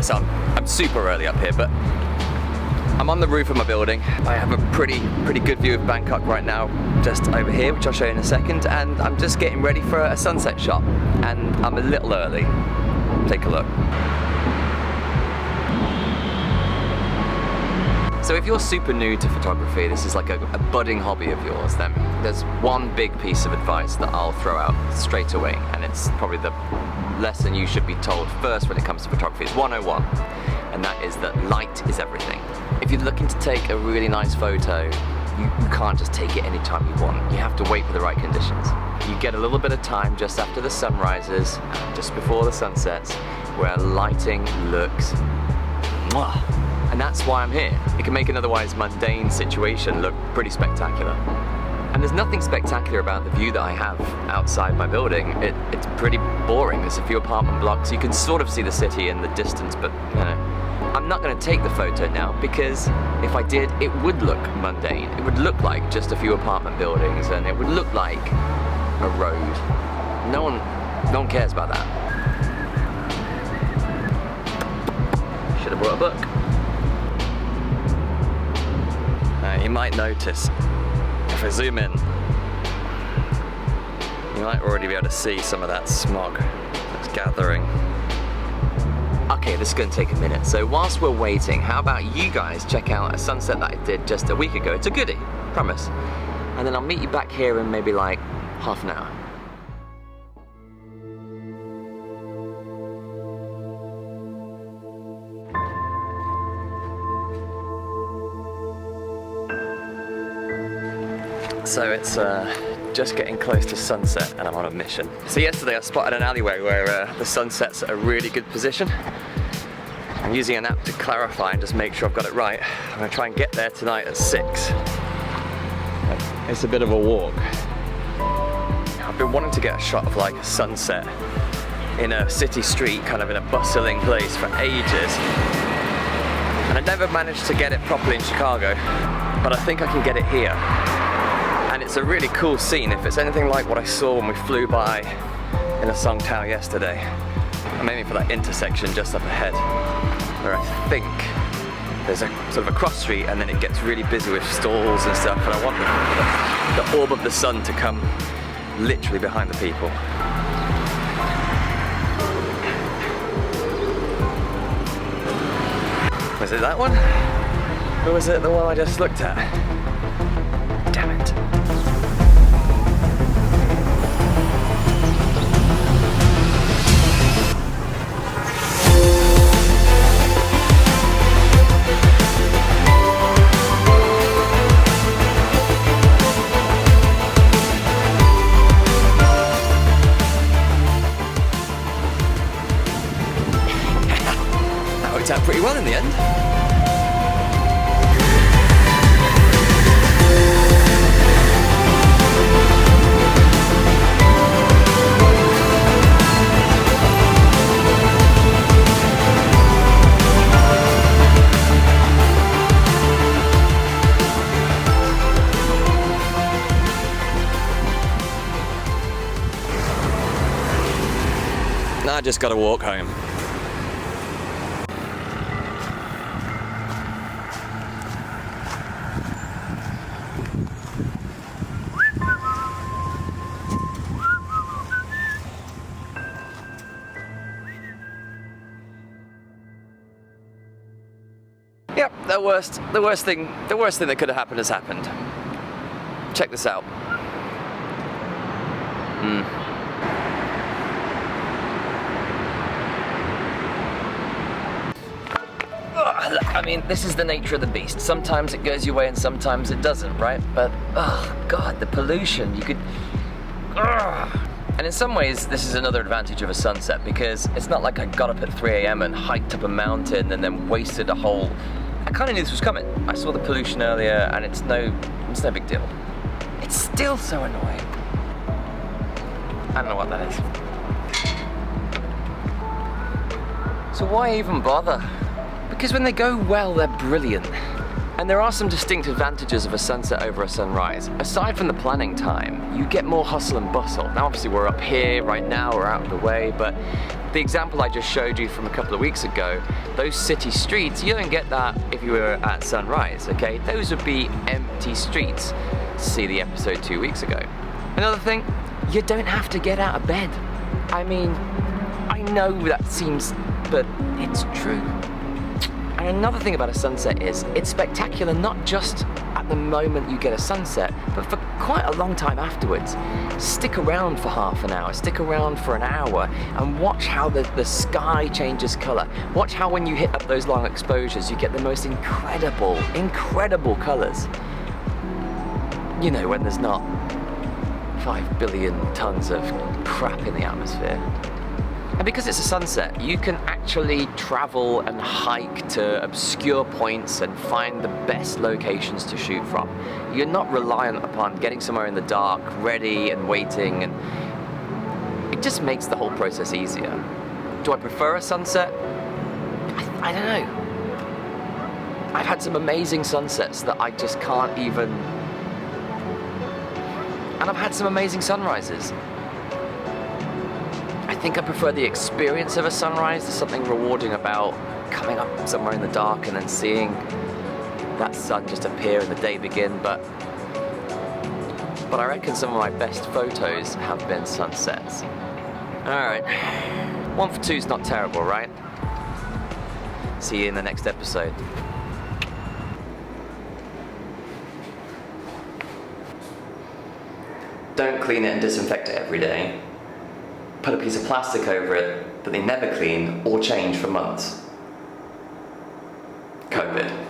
so I'm super early up here, but I'm on the roof of my building. I have a pretty good view of Bangkok right now, just over here, which I'll show you in a second, and I'm just getting ready for a sunset shot, and I'm a little early. Take a look. So if you're super new to photography, this is like a budding hobby of yours, then there's one big piece of advice that I'll throw out straight away, and it's probably the lesson you should be told first when it comes to photography. It's 101, and that is that light is everything. If you're looking to take a really nice photo, you can't just take it anytime you want. You have to wait for the right conditions. You get a little bit of time just after the sun rises, just before the sun sets, where lighting looks mwah. And that's why I'm here. It can make an otherwise mundane situation look pretty spectacular. And there's nothing spectacular about the view that I have outside my building. It's pretty boring. There's a few apartment blocks. You can sort of see the city in the distance, but you know, I'm not going to take the photo now, because if I did, it would look mundane. It would look like just a few apartment buildings, and it would look like a road. No one cares about that. Should have brought a book. You might notice, if I zoom in, you might already be able to see some of that smog that's gathering. Okay, this is going to take a minute, so whilst we're waiting, how about you guys check out a sunset that I did just a week ago? It's a goodie, promise. And then I'll meet you back here in maybe like half an hour. So it's just getting close to sunset and I'm on a mission. So yesterday I spotted an alleyway where the sunset's at a really good position. I'm using an app to clarify and just make sure I've got it right. I'm gonna try and get there tonight at 6. It's a bit of a walk. I've been wanting to get a shot of like a sunset in a city street, kind of in a bustling place for ages. And I never managed to get it properly in Chicago, but I think I can get it here. And it's a really cool scene if it's anything like what I saw when we flew by in a Songtao yesterday. I'm aiming for that intersection just up ahead, where I think there's a sort of a cross street and then it gets really busy with stalls and stuff, and I want the orb of the sun to come literally behind the people. Was it that one? Or was it the one I just looked at? Damn it. That worked out pretty well in the end. I just gotta walk home. Yep, the worst thing that could have happened has happened. Check this out. I mean, this is the nature of the beast. Sometimes it goes your way and sometimes it doesn't, right? But, oh God, the pollution, you could... And in some ways, this is another advantage of a sunset, because it's not like I got up at 3 AM and hiked up a mountain and then wasted a whole... I kind of knew this was coming. I saw the pollution earlier and it's no big deal. It's still so annoying. I don't know what that is. So why even bother? Because when they go well, they're brilliant. And there are some distinct advantages of a sunset over a sunrise. Aside from the planning time, you get more hustle and bustle. Now obviously we're up here right now, we're out of the way, but The example I just showed you from a couple of weeks ago, those city streets, you don't get that if you were at sunrise, okay? Those would be empty streets. See the episode 2 weeks ago. Another thing, you don't have to get out of bed. I mean, I know that seems, but it's true. And another thing about a sunset is, it's spectacular not just at the moment you get a sunset, but for quite a long time afterwards. Stick around for half an hour, stick around for an hour, and watch how the sky changes colour. Watch how when you hit up those long exposures, you get the most incredible colours. You know, when there's not 5 billion tons of crap in the atmosphere. And because it's a sunset, you can actually travel and hike to obscure points and find the best locations to shoot from. You're not reliant upon getting somewhere in the dark, ready and waiting, and it just makes the whole process easier. Do I prefer a sunset? I don't know. I've had some amazing sunsets that I just can't even... And I've had some amazing sunrises. I think I prefer the experience of a sunrise. There's something rewarding about coming up somewhere in the dark and then seeing that sun just appear and the day begin, but I reckon some of my best photos have been sunsets. Alright, 1 for 2 is not terrible, right? See you in the next episode. Don't clean it and disinfect it every day. Put a piece of plastic over it that they never clean or change for months. COVID.